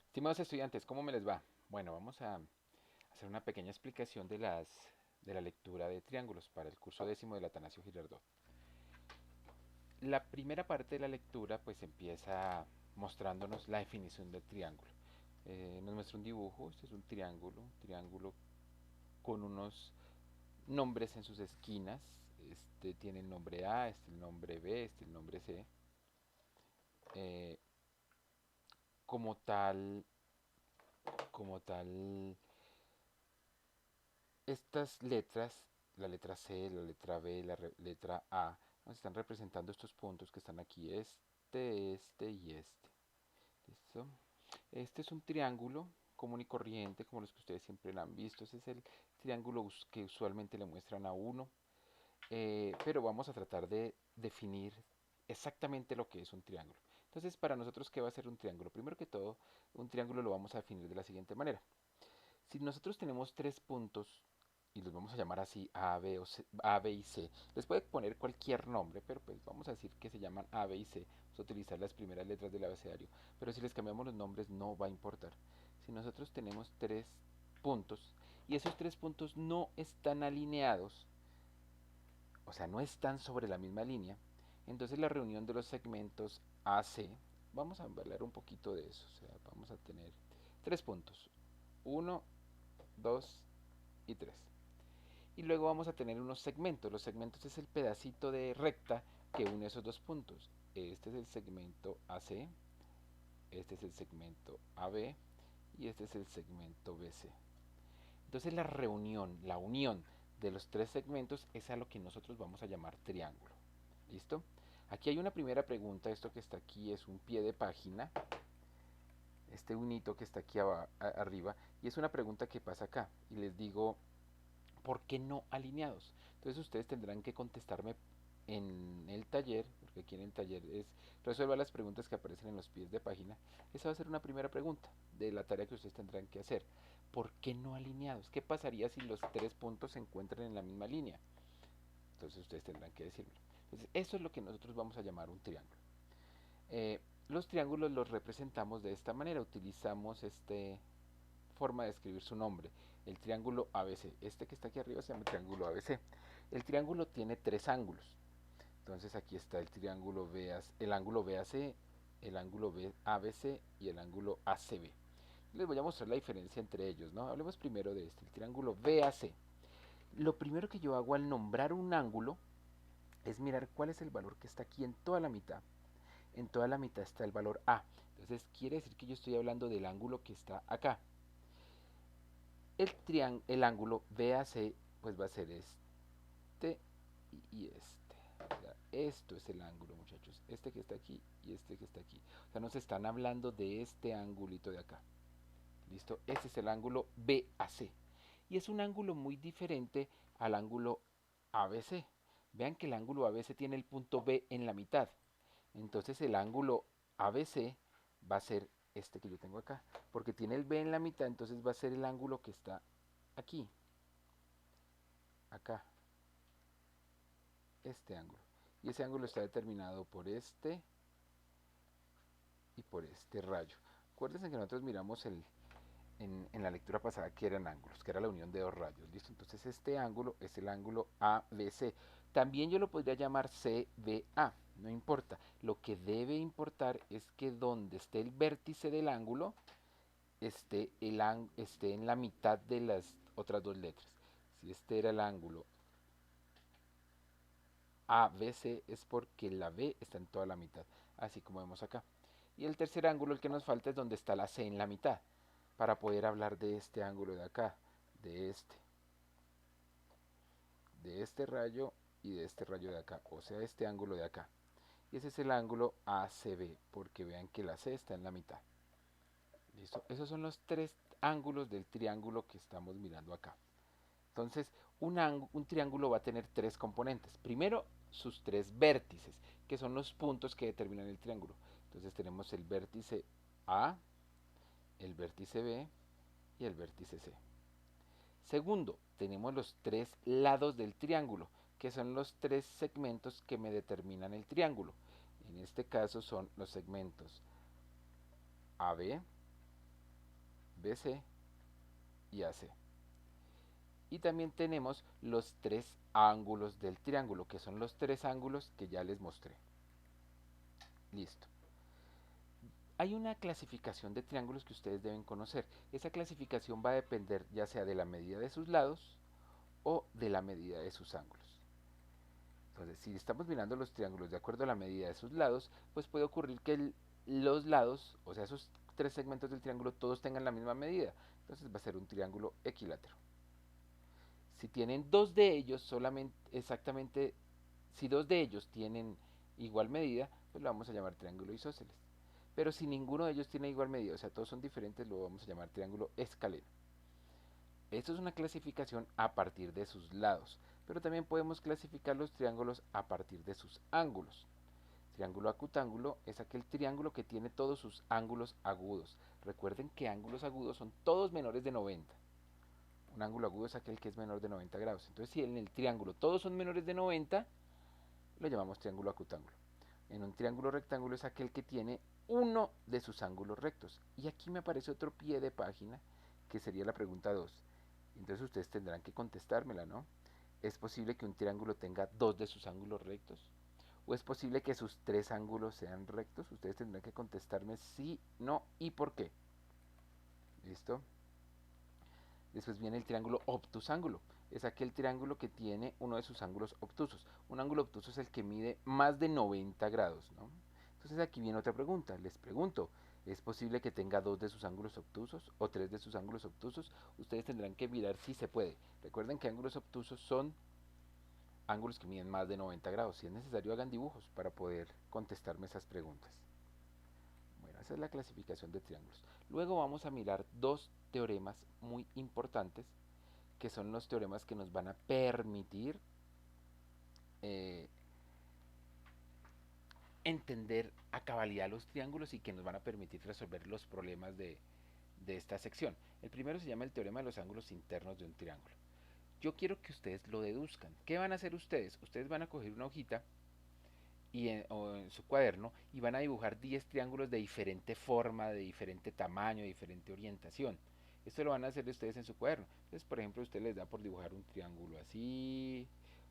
Estimados estudiantes, ¿cómo me les va? Bueno, vamos a hacer una pequeña explicación de la lectura de triángulos para el curso décimo del Atanasio Girardot. La primera parte de la lectura pues empieza mostrándonos la definición del triángulo. Nos muestra un dibujo, este es un triángulo con unos nombres en sus esquinas. Este tiene el nombre A, este el nombre B, este el nombre C. Eh, como tal, como tal, estas letras, la letra C, la letra B, letra A, nos están representando estos puntos que están aquí, este y este. ¿Listo? Este es un triángulo común y corriente, como los que ustedes siempre lo han visto. Ese es el triángulo que usualmente le muestran a uno. Pero vamos a tratar de definir exactamente lo que es un triángulo. Entonces, para nosotros, ¿qué va a ser un triángulo? Primero que todo, un triángulo lo vamos a definir de la siguiente manera. Si nosotros tenemos tres puntos y los vamos a llamar así A, B, o C, A, B y C, les puede poner cualquier nombre, pero pues vamos a decir que se llaman A, B y C, vamos a utilizar las primeras letras del abecedario, pero si les cambiamos los nombres no va a importar. Si nosotros tenemos tres puntos y esos tres puntos no están alineados, o sea, no están sobre la misma línea, entonces la reunión de los segmentos AC, vamos a hablar un poquito de eso, o sea, vamos a tener tres puntos, uno, 2 y 3. Y luego vamos a tener unos segmentos. Los segmentos es el pedacito de recta que une esos dos puntos. Este es el segmento AC, este es el segmento AB y este es el segmento BC. Entonces la reunión, la unión de los tres segmentos es a lo que nosotros vamos a llamar triángulo. ¿Listo? Aquí hay una primera pregunta. Esto que está aquí es un pie de página. Este unito que está aquí arriba. Y es una pregunta que pasa acá. Y les digo, ¿por qué no alineados? Entonces ustedes tendrán que contestarme en el taller, porque aquí en el taller es resuelva las preguntas que aparecen en los pies de página. Esa va a ser una primera pregunta de la tarea que ustedes tendrán que hacer. ¿Por qué no alineados? ¿Qué pasaría si los tres puntos se encuentran en la misma línea? Entonces ustedes tendrán que decírmelo. Entonces eso es lo que nosotros vamos a llamar un triángulo. Los triángulos los representamos de esta manera. Utilizamos este forma de escribir su nombre, el triángulo ABC. Este que está aquí arriba se llama triángulo ABC. El triángulo tiene tres ángulos. Entonces aquí está el triángulo BAC, el ángulo BAC, el ángulo ABC y el ángulo ACB. Les voy a mostrar la diferencia entre ellos, ¿no? Hablemos primero de este, el triángulo BAC. Lo primero que yo hago al nombrar un ángulo es mirar cuál es el valor que está aquí en toda la mitad. En toda la mitad está el valor A. Entonces quiere decir que yo estoy hablando del ángulo que está acá. El ángulo BAC pues va a ser este y este. O sea, esto es el ángulo, muchachos. Este que está aquí y este que está aquí. O sea, nos están hablando de este angulito de acá. ¿Listo? Este es el ángulo BAC. Y es un ángulo muy diferente al ángulo ABC. Vean que el ángulo ABC tiene el punto B en la mitad. Entonces el ángulo ABC va a ser este que yo tengo acá. Porque tiene el B en la mitad, entonces va a ser el ángulo que está aquí, acá, este ángulo. Y ese ángulo está determinado por este y por este rayo. Acuérdense que nosotros miramos en la lectura pasada que eran ángulos, que era la unión de dos rayos. ¿Listo? Entonces este ángulo es el ángulo ABC. También yo lo podría llamar CBA, no importa. Lo que debe importar es que donde esté el vértice del ángulo esté en la mitad de las otras dos letras. Si este era el ángulo ABC es porque la B está en toda la mitad, así como vemos acá. Y el tercer ángulo, el que nos falta, es donde está la C en la mitad, para poder hablar de este ángulo de acá, de este rayo y de este rayo de acá, o sea, este ángulo de acá. Y ese es el ángulo ACB, porque vean que la C está en la mitad. ¿Listo? Esos son los tres ángulos del triángulo que estamos mirando acá. Entonces, un triángulo va a tener tres componentes. Primero, sus tres vértices, que son los puntos que determinan el triángulo. Entonces tenemos el vértice A, el vértice B y el vértice C. Segundo, tenemos los tres lados del triángulo, que son los tres segmentos que me determinan el triángulo. En este caso son los segmentos AB, BC y AC. Y también tenemos los tres ángulos del triángulo, que son los tres ángulos que ya les mostré. Listo. Hay una clasificación de triángulos que ustedes deben conocer. Esa clasificación va a depender ya sea de la medida de sus lados o de la medida de sus ángulos. Entonces, si estamos mirando los triángulos de acuerdo a la medida de sus lados, pues puede ocurrir que los lados, o sea, esos tres segmentos del triángulo, todos tengan la misma medida. Entonces va a ser un triángulo equilátero. Si tienen dos de ellos, solamente, exactamente, si dos de ellos tienen igual medida, pues lo vamos a llamar triángulo isósceles. Pero si ninguno de ellos tiene igual medida, o sea, todos son diferentes, lo vamos a llamar triángulo escaleno. Esto es una clasificación a partir de sus lados, pero también podemos clasificar los triángulos a partir de sus ángulos. Triángulo acutángulo es aquel triángulo que tiene todos sus ángulos agudos. Recuerden que ángulos agudos son todos menores de 90. Un ángulo agudo es aquel que es menor de 90 grados. Entonces, si en el triángulo todos son menores de 90, lo llamamos triángulo acutángulo. En un triángulo rectángulo es aquel que tiene uno de sus ángulos rectos. Y aquí me aparece otro pie de página, que sería la pregunta 2. Entonces ustedes tendrán que contestármela, ¿no? ¿Es posible que un triángulo tenga dos de sus ángulos rectos? ¿O es posible que sus tres ángulos sean rectos? Ustedes tendrán que contestarme sí, no y por qué. ¿Listo? Después viene el triángulo obtusángulo. Es aquel triángulo que tiene uno de sus ángulos obtusos. Un ángulo obtuso es el que mide más de 90 grados, ¿no? Entonces aquí viene otra pregunta. Les pregunto, ¿es posible que tenga dos de sus ángulos obtusos o tres de sus ángulos obtusos? Ustedes tendrán que mirar si se puede. Recuerden que ángulos obtusos son ángulos que miden más de 90 grados. Si es necesario, hagan dibujos para poder contestarme esas preguntas. Bueno, esa es la clasificación de triángulos. Luego vamos a mirar dos teoremas muy importantes, que son los teoremas que nos van a permitir eh, entender a cabalidad los triángulos y que nos van a permitir resolver los problemas de esta sección. El primero se llama el teorema de los ángulos internos de un triángulo. Yo quiero que ustedes lo deduzcan. ¿Qué van a hacer ustedes? Ustedes van a coger una hojita o en su cuaderno y van a dibujar 10 triángulos de diferente forma, de diferente tamaño, de diferente orientación. Esto lo van a hacer ustedes en su cuaderno. Entonces, por ejemplo, usted les da por dibujar un triángulo así,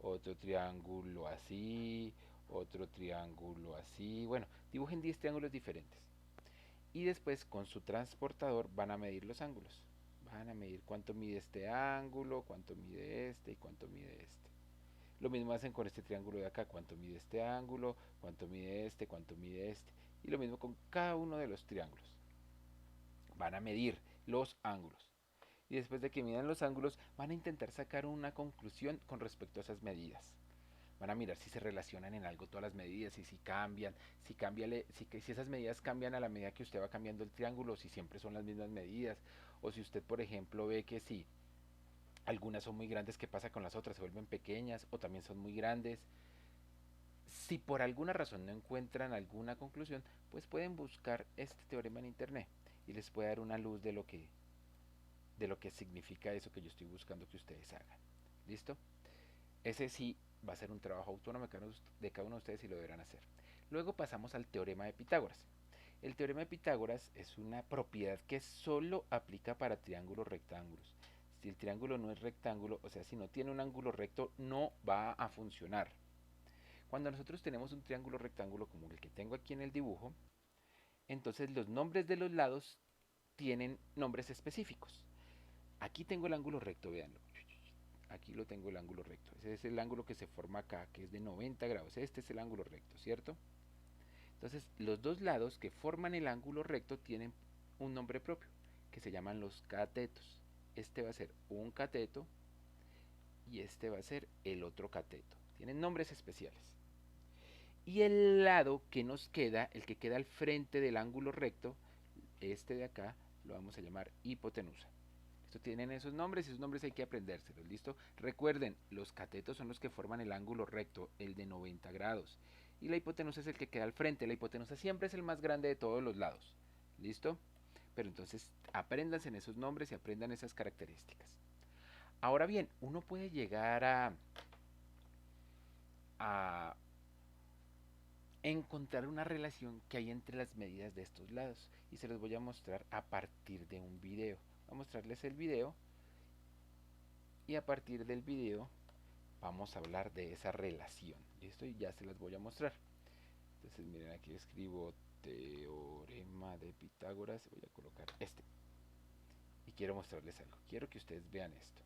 otro triángulo así, otro triángulo así. Bueno, dibujen 10 triángulos diferentes. Y después con su transportador van a medir los ángulos. Van a medir cuánto mide este ángulo, cuánto mide este y cuánto mide este. Lo mismo hacen con este triángulo de acá, cuánto mide este ángulo, cuánto mide este, cuánto mide este. Y lo mismo con cada uno de los triángulos. Van a medir los ángulos. Y después de que midan los ángulos, van a intentar sacar una conclusión con respecto a esas medidas. Van a mirar si se relacionan en algo todas las medidas y si cambian, si esas medidas cambian a la medida que usted va cambiando el triángulo, o si siempre son las mismas medidas, o si usted, por ejemplo, ve que si algunas son muy grandes, ¿qué pasa con las otras? ¿Se vuelven pequeñas o también son muy grandes? Si por alguna razón no encuentran alguna conclusión, pues pueden buscar este teorema en internet y les puede dar una luz de lo que significa eso que yo estoy buscando que ustedes hagan. ¿Listo? Ese sí va a ser un trabajo autónomo de cada uno de ustedes y lo deberán hacer. Luego pasamos al teorema de Pitágoras. El teorema de Pitágoras es una propiedad que solo aplica para triángulos rectángulos. Si el triángulo no es rectángulo, o sea, si no tiene un ángulo recto, no va a funcionar. Cuando nosotros tenemos un triángulo rectángulo como el que tengo aquí en el dibujo, entonces los nombres de los lados tienen nombres específicos. Aquí tengo el ángulo recto, véanlo. Aquí lo tengo el ángulo recto. Ese es el ángulo que se forma acá, que es de 90 grados. Este es el ángulo recto, ¿cierto? Entonces, los dos lados que forman el ángulo recto tienen un nombre propio, que se llaman los catetos. Este va a ser un cateto y este va a ser el otro cateto. Tienen nombres especiales. Y el lado que nos queda, el que queda al frente del ángulo recto, este de acá, lo vamos a llamar hipotenusa. Esto tienen esos nombres y esos nombres hay que aprendérselos, ¿listo? Recuerden, los catetos son los que forman el ángulo recto, el de 90 grados. Y la hipotenusa es el que queda al frente. La hipotenusa siempre es el más grande de todos los lados, ¿listo? Pero entonces apréndanse en esos nombres y aprendan esas características. Ahora bien, uno puede llegar a encontrar una relación que hay entre las medidas de estos lados. Y se los voy a mostrar a partir de un video. Voy a mostrarles el video y a partir del video vamos a hablar de esa relación. ¿Listo? Y ya se las voy a mostrar. Entonces miren, aquí escribo teorema de Pitágoras. Voy a colocar este. Y quiero mostrarles algo. Quiero que ustedes vean esto.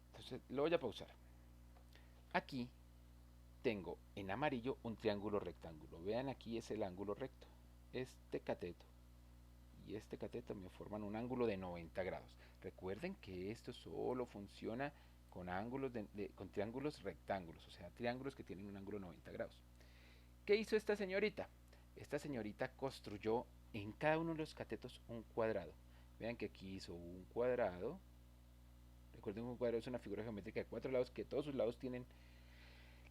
Entonces lo voy a pausar. Aquí tengo en amarillo un triángulo rectángulo. Vean, aquí es el ángulo recto. Este cateto y este cateto me forman un ángulo de 90 grados. Recuerden que esto solo funciona con ángulos con triángulos rectángulos, o sea, triángulos que tienen un ángulo de 90 grados. ¿Qué hizo esta señorita? Esta señorita construyó en cada uno de los catetos un cuadrado. Vean que aquí hizo un cuadrado. Recuerden que un cuadrado es una figura geométrica de 4 lados que todos sus lados tienen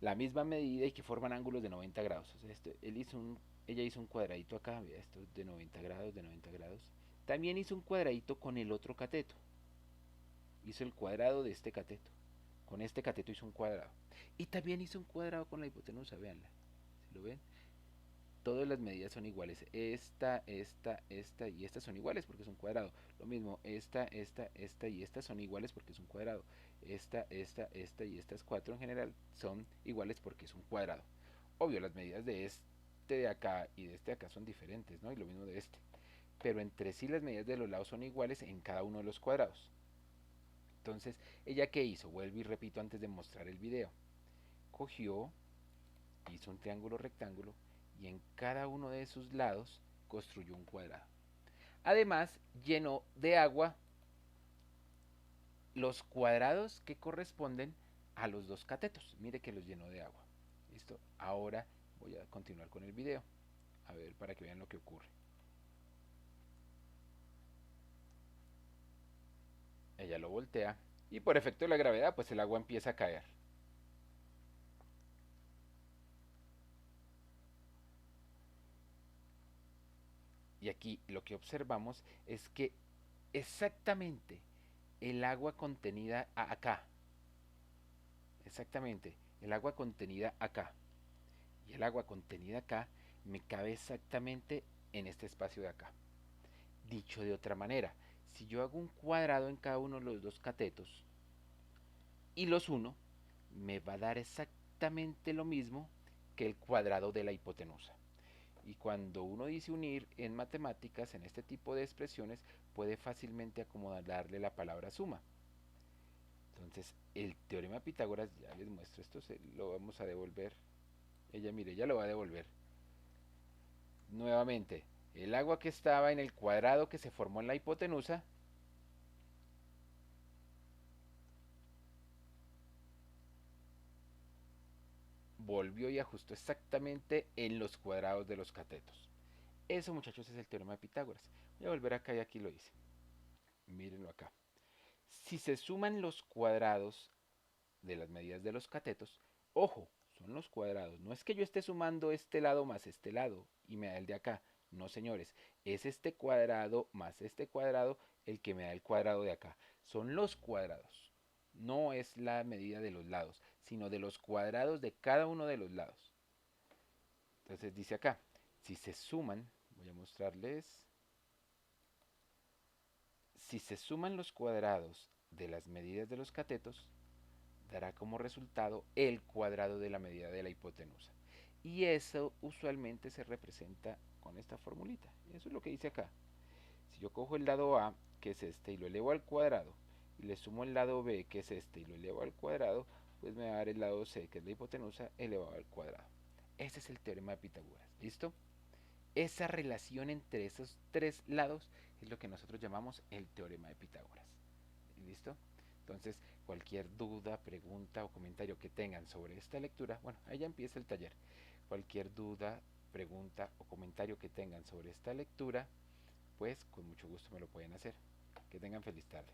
la misma medida y que forman ángulos de 90 grados. O sea, ella hizo un cuadradito acá, vea, esto es de 90 grados, de 90 grados. También hizo un cuadradito con el otro cateto. Hizo el cuadrado de este cateto. Con este cateto hizo un cuadrado. Y también hizo un cuadrado con la hipotenusa, véanla. ¿Sí lo ven? Todas las medidas son iguales. Esta y esta son iguales porque es un cuadrado. Lo mismo, esta y esta son iguales porque es un cuadrado. Esta y estas cuatro en general son iguales porque es un cuadrado. Obvio, las medidas de este de acá y de este de acá son diferentes, ¿no? Y lo mismo de este. Pero entre sí las medidas de los lados son iguales en cada uno de los cuadrados. Entonces, ¿ella qué hizo? Vuelvo y repito antes de mostrar el video. Cogió, hizo un triángulo rectángulo y en cada uno de sus lados construyó un cuadrado. Además, llenó de agua los cuadrados que corresponden a los dos catetos. Mire que los llenó de agua. ¿Listo? Ahora voy a continuar con el video. A ver, para que vean lo que ocurre. Ella lo voltea y por efecto de la gravedad, pues el agua empieza a caer. Y aquí lo que observamos es que exactamente el agua contenida acá, exactamente el agua contenida acá y el agua contenida acá me cabe exactamente en este espacio de acá. Dicho de otra manera, si yo hago un cuadrado en cada uno de los dos catetos y los uno, me va a dar exactamente lo mismo que el cuadrado de la hipotenusa. Y cuando uno dice unir en matemáticas, en este tipo de expresiones, puede fácilmente acomodarle la palabra suma. Entonces, el teorema de Pitágoras, ya les muestro esto, lo vamos a devolver. Ella, mire, ya lo va a devolver. Nuevamente, el agua que estaba en el cuadrado que se formó en la hipotenusa, volvió y ajustó exactamente en los cuadrados de los catetos. Eso, muchachos, es el teorema de Pitágoras. Voy a volver acá y aquí lo hice. Mírenlo acá. Si se suman los cuadrados de las medidas de los catetos, ojo, son los cuadrados. No es que yo esté sumando este lado más este lado y me da el de acá. No, señores, es este cuadrado más este cuadrado el que me da el cuadrado de acá. Son los cuadrados. No es la medida de los lados, sino de los cuadrados de cada uno de los lados. Entonces dice acá, si se suman, voy a mostrarles, si se suman los cuadrados de las medidas de los catetos, dará como resultado el cuadrado de la medida de la hipotenusa. Y eso usualmente se representa con esta formulita. Eso es lo que dice acá. Si yo cojo el lado A, que es este, y lo elevo al cuadrado, y le sumo el lado B, que es este, y lo elevo al cuadrado, pues me va a dar el lado C, que es la hipotenusa, elevado al cuadrado. Ese es el teorema de Pitágoras. ¿Listo? Esa relación entre esos tres lados es lo que nosotros llamamos el teorema de Pitágoras. ¿Listo? Entonces, cualquier duda, pregunta o comentario que tengan sobre esta lectura, bueno, ahí ya empieza el taller. Cualquier duda, pregunta o comentario que tengan sobre esta lectura, pues con mucho gusto me lo pueden hacer. Que tengan feliz tarde.